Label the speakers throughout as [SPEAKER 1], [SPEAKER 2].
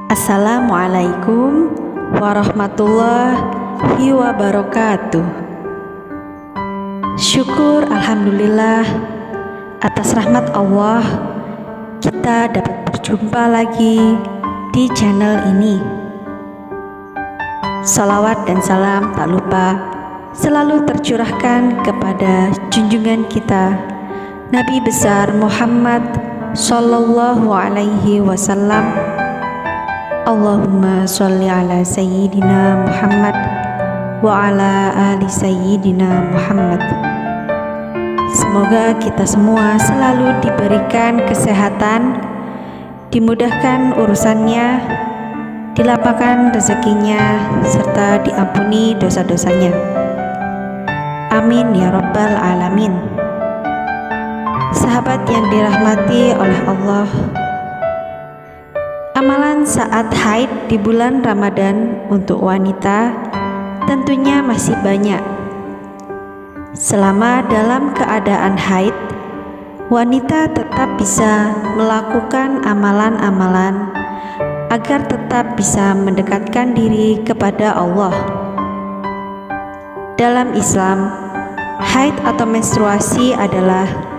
[SPEAKER 1] Assalamualaikum warahmatullahi wabarakatuh. Syukur alhamdulillah atas rahmat Allah kita dapat berjumpa lagi di channel ini. Salawat dan salam tak lupa selalu tercurahkan kepada junjungan kita Nabi besar Muhammad sallallahu alaihi wasallam. Allahumma sholli ala sayyidina Muhammad wa ala ali sayyidina Muhammad. Semoga kita semua selalu diberikan kesehatan, dimudahkan urusannya, dilapangkan rezekinya, serta diampuni dosa-dosanya. Amin ya rabbal alamin. Sahabat yang dirahmati oleh Allah, amalan saat haid di bulan Ramadan untuk wanita tentunya masih banyak. Selama dalam keadaan haid, wanita tetap bisa melakukan amalan-amalan agar tetap bisa mendekatkan diri kepada Allah. Dalam Islam, haid atau menstruasi adalah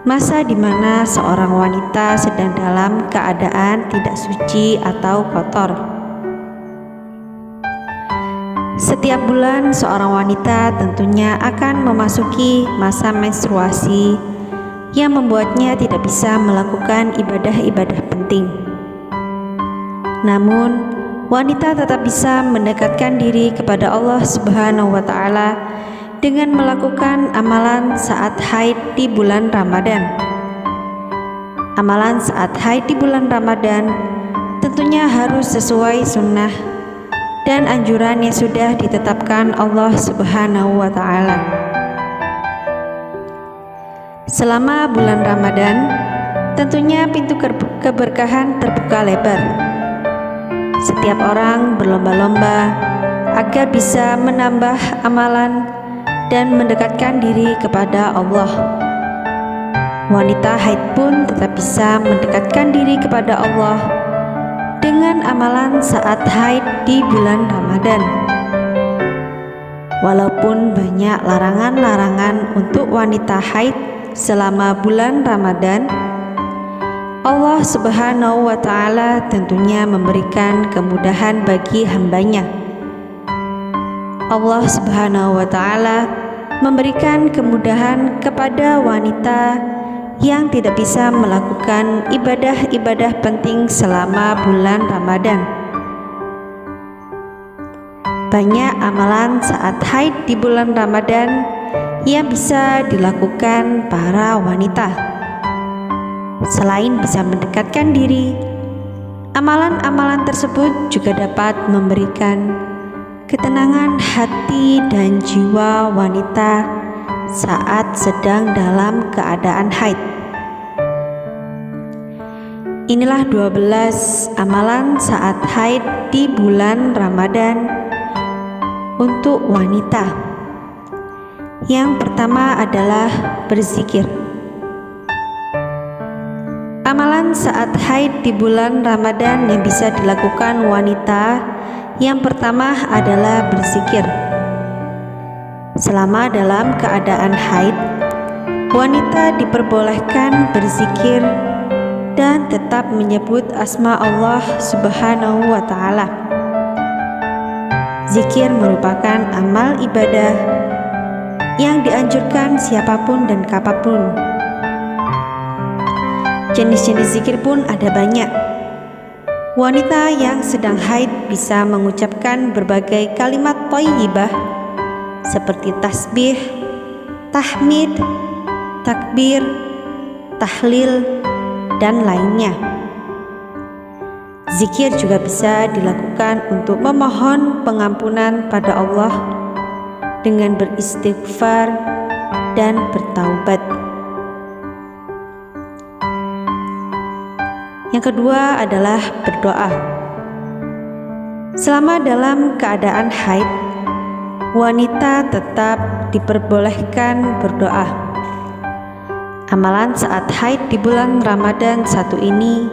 [SPEAKER 1] masa di mana seorang wanita sedang dalam keadaan tidak suci atau kotor. Setiap bulan seorang wanita tentunya akan memasuki masa menstruasi yang membuatnya tidak bisa melakukan ibadah-ibadah penting. Namun, wanita tetap bisa mendekatkan diri kepada Allah Subhanahu wa Ta'ala dengan melakukan amalan saat haid di bulan Ramadan. Amalan saat haid di bulan Ramadan tentunya harus sesuai sunnah dan anjuran yang sudah ditetapkan Allah Subhanahu wa Ta'ala. Selama bulan Ramadan, tentunya pintu keberkahan terbuka lebar. Setiap orang berlomba-lomba agar bisa menambah amalan dan mendekatkan diri kepada Allah. Wanita haid pun tetap bisa mendekatkan diri kepada Allah dengan amalan saat haid di bulan Ramadan. Walaupun banyak larangan-larangan untuk wanita haid selama bulan Ramadan, Allah Subhanahu wa Ta'ala tentunya memberikan kemudahan bagi hambanya. Allah Subhanahu wa Ta'ala memberikan kemudahan kepada wanita yang tidak bisa melakukan ibadah-ibadah penting selama bulan Ramadan. Banyak amalan saat haid di bulan Ramadan yang bisa dilakukan para wanita. Selain bisa mendekatkan diri, amalan-amalan tersebut juga dapat memberikan ketenangan hati dan jiwa wanita saat sedang dalam keadaan haid. Inilah 12 amalan saat haid di bulan Ramadan untuk wanita. Yang pertama adalah berzikir. Amalan saat haid di bulan Ramadan yang bisa dilakukan wanita yang pertama adalah berzikir. Selama dalam keadaan haid, wanita diperbolehkan berzikir dan tetap menyebut asma Allah Subhanahu wa Ta'ala. Zikir merupakan amal ibadah yang dianjurkan siapapun dan kapanpun. Jenis-jenis zikir pun ada banyak. Wanita yang sedang haid bisa mengucapkan berbagai kalimat thayyibah seperti tasbih, tahmid, takbir, tahlil, dan lainnya. Zikir juga bisa dilakukan untuk memohon pengampunan pada Allah dengan beristighfar dan bertaubat. Yang kedua adalah berdoa. Selama dalam keadaan haid, wanita tetap diperbolehkan berdoa. Amalan saat haid di bulan Ramadan satu ini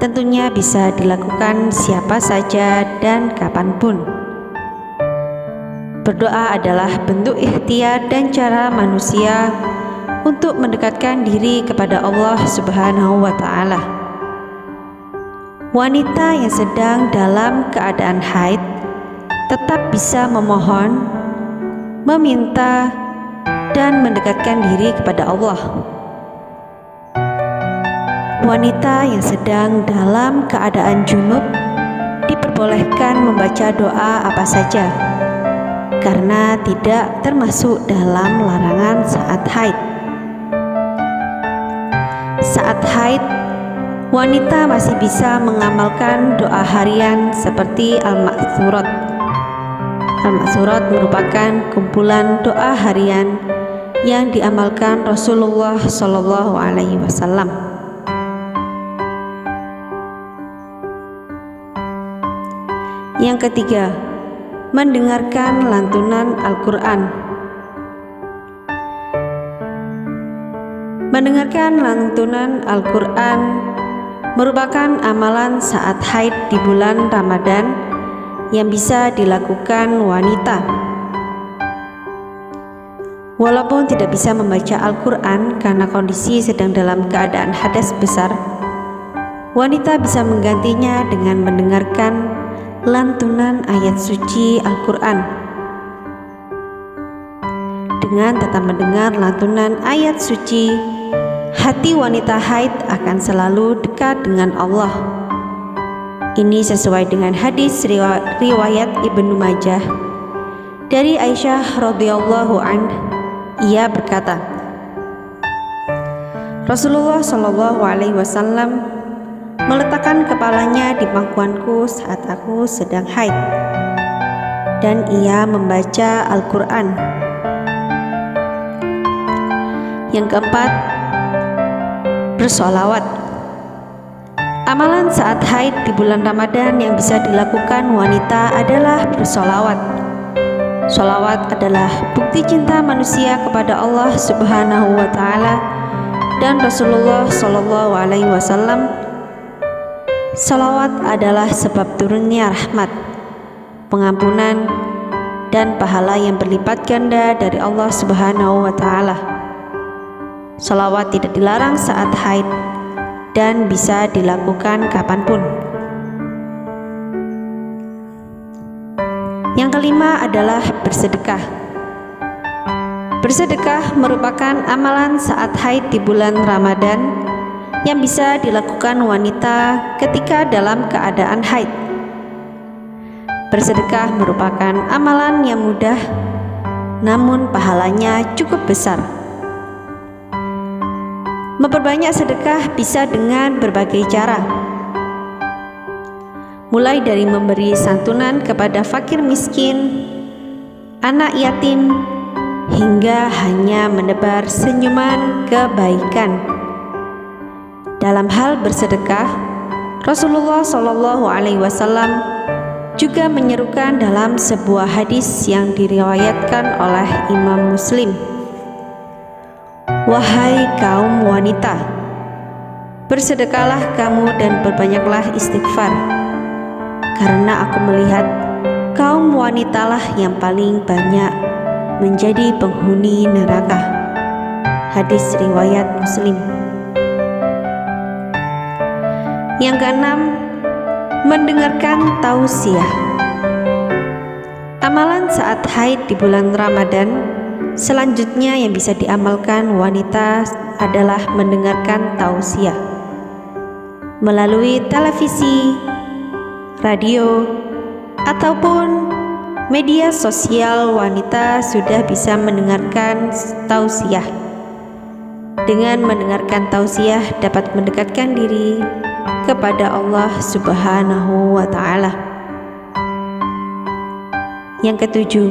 [SPEAKER 1] tentunya bisa dilakukan siapa saja dan kapanpun. Berdoa adalah bentuk ikhtiar dan cara manusia untuk mendekatkan diri kepada Allah Subhanahu wa Ta'ala. Wanita yang sedang dalam keadaan haid tetap bisa memohon, meminta, dan mendekatkan diri kepada Allah. Wanita yang sedang dalam keadaan junub diperbolehkan membaca doa apa saja, karena tidak termasuk dalam larangan saat haid. Saat haid, wanita masih bisa mengamalkan doa harian seperti Al-Ma'thurat. Al-Ma'thurat merupakan kumpulan doa harian yang diamalkan Rasulullah Shallallahu Alaihi Wasallam. Yang ketiga, mendengarkan lantunan Al-Quran. Mendengarkan lantunan Al-Quran merupakan amalan saat haid di bulan Ramadan yang bisa dilakukan wanita. Walaupun tidak bisa membaca Al-Quran karena kondisi sedang dalam keadaan hadas besar, wanita bisa menggantinya dengan mendengarkan lantunan ayat suci Al-Quran. Dengan tetap mendengar lantunan ayat suci, hati wanita haid akan selalu dekat dengan Allah. Ini sesuai dengan hadis riwayat Ibnu Majah dari Aisyah radhiyallahu anha. Ia berkata, Rasulullah Shallallahu Alaihi Wasallam meletakkan kepalanya di pangkuanku saat aku sedang haid, dan ia membaca Al-Quran. Yang keempat, bersolawat. Amalan saat haid di bulan Ramadan yang bisa dilakukan wanita adalah bersolawat. Solawat adalah bukti cinta manusia kepada Allah Subhanahu wa Ta'ala dan Rasulullah Shallallahu Alaihi Wasallam. Salawat adalah sebab turunnya rahmat, pengampunan, dan pahala yang berlipat ganda dari Allah Subhanahu wa Ta'ala. Salawat tidak dilarang saat haid dan bisa dilakukan kapanpun. Yang kelima adalah bersedekah. Bersedekah merupakan amalan saat haid di bulan Ramadan yang bisa dilakukan wanita ketika dalam keadaan haid. Bersedekah merupakan amalan yang mudah, namun pahalanya cukup besar. Memperbanyak sedekah bisa dengan berbagai cara, mulai dari memberi santunan kepada fakir miskin, anak yatim, hingga hanya menebar senyuman kebaikan. Dalam hal bersedekah, Rasulullah Shallallahu Alaihi Wasallam juga menyerukan dalam sebuah hadis yang diriwayatkan oleh Imam Muslim. Wahai kaum wanita, bersedekahlah kamu dan perbanyaklah istighfar, karena aku melihat kaum wanitalah yang paling banyak menjadi penghuni neraka. Hadis riwayat Muslim. Yang keenam, mendengarkan tausiah. Amalan saat haid di bulan Ramadan selanjutnya yang bisa diamalkan wanita adalah mendengarkan tausiah melalui televisi, radio, ataupun media sosial. Wanita sudah bisa mendengarkan tausiah. Dengan mendengarkan tausiah dapat mendekatkan diri kepada Allah Subhanahu wa Ta'ala. Yang ketujuh,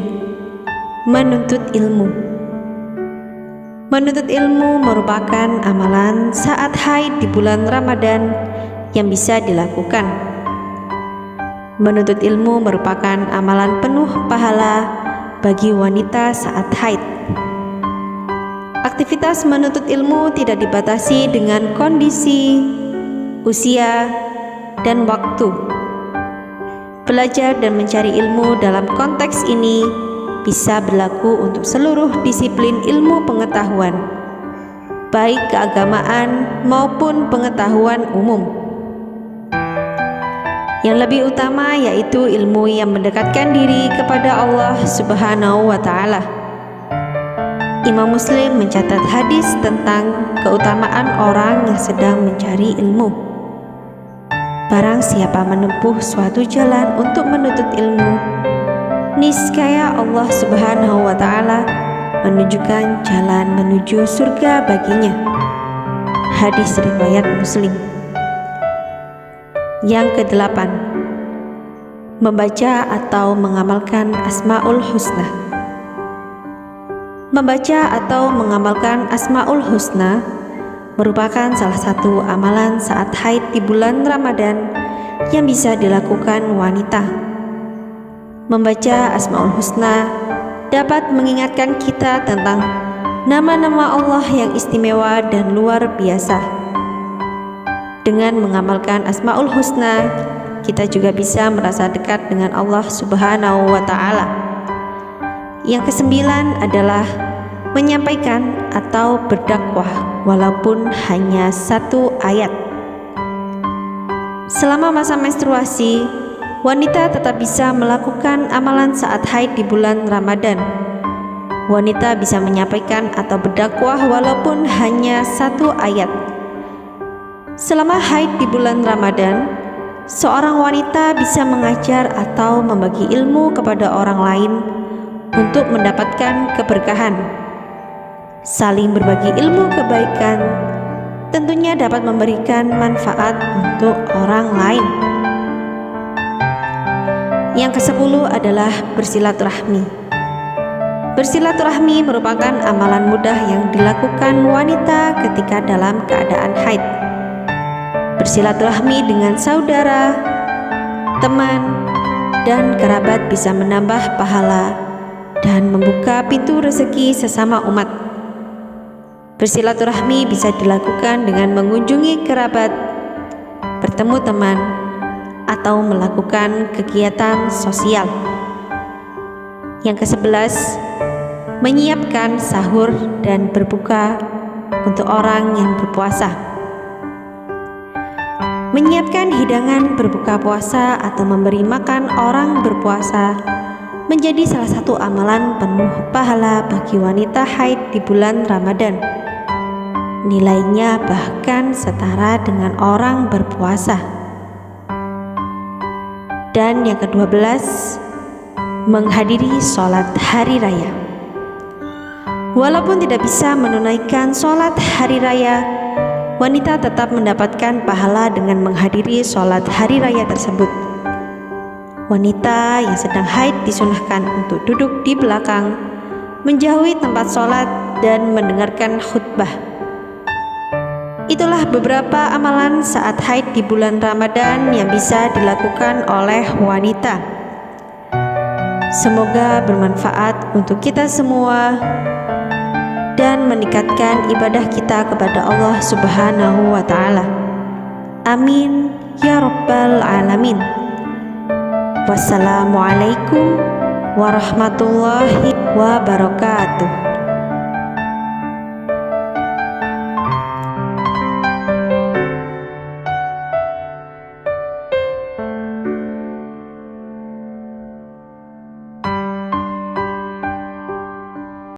[SPEAKER 1] menuntut ilmu. Menuntut ilmu merupakan amalan saat haid di bulan Ramadan yang bisa dilakukan. Menuntut ilmu merupakan amalan penuh pahala bagi wanita saat haid. Aktivitas menuntut ilmu tidak dibatasi dengan kondisi, usia, dan waktu. Belajar dan mencari ilmu dalam konteks ini bisa berlaku untuk seluruh disiplin ilmu pengetahuan, baik keagamaan maupun pengetahuan umum. Yang lebih utama yaitu ilmu yang mendekatkan diri kepada Allah Subhanahu wa Ta'ala. Imam Muslim mencatat hadis tentang keutamaan orang yang sedang mencari ilmu. Barang siapa menempuh suatu jalan untuk menuntut ilmu, niscaya Allah Subhanahu wa Ta'ala menunjukkan jalan menuju surga baginya. Hadis riwayat Muslim. Yang kedelapan, membaca atau mengamalkan Asmaul Husna. Membaca atau mengamalkan Asmaul Husna merupakan salah satu amalan saat haid di bulan Ramadan yang bisa dilakukan wanita. Membaca Asmaul Husna dapat mengingatkan kita tentang nama-nama Allah yang istimewa dan luar biasa. Dengan mengamalkan Asmaul Husna, kita juga bisa merasa dekat dengan Allah Subhanahu wa Ta'ala. Yang kesembilan adalah menyampaikan atau berdakwah walaupun hanya satu ayat. Selama masa menstruasi, wanita tetap bisa melakukan amalan saat haid di bulan Ramadan. Wanita bisa menyampaikan atau berdakwah walaupun hanya satu ayat. Selama haid di bulan Ramadan, seorang wanita bisa mengajar atau membagi ilmu kepada orang lain untuk mendapatkan keberkahan. Saling berbagi ilmu kebaikan tentunya dapat memberikan manfaat untuk orang lain. Yang ke-10 adalah bersilaturahmi. Bersilaturahmi merupakan amalan mudah yang dilakukan wanita ketika dalam keadaan haid. Bersilaturahmi dengan saudara, teman, dan kerabat bisa menambah pahala dan membuka pintu rezeki sesama umat. Bersilaturahmi bisa dilakukan dengan mengunjungi kerabat, bertemu teman, atau melakukan kegiatan sosial. Yang ke-11, menyiapkan sahur dan berbuka untuk orang yang berpuasa. Menyiapkan hidangan berbuka puasa atau memberi makan orang berpuasa menjadi salah satu amalan penuh pahala bagi wanita haid di bulan Ramadan. Nilainya bahkan setara dengan orang berpuasa. Dan yang ke-12, menghadiri sholat hari raya. Walaupun tidak bisa menunaikan sholat hari raya, wanita tetap mendapatkan pahala dengan menghadiri sholat hari raya tersebut. Wanita yang sedang haid disunahkan untuk duduk di belakang, menjauhi tempat sholat, dan mendengarkan khutbah. Itulah beberapa amalan saat haid di bulan Ramadan yang bisa dilakukan oleh wanita. Semoga bermanfaat untuk kita semua dan meningkatkan ibadah kita kepada Allah Subhanahu wa Ta'ala. Amin ya rabbal alamin. Wassalamualaikum warahmatullahi wabarakatuh.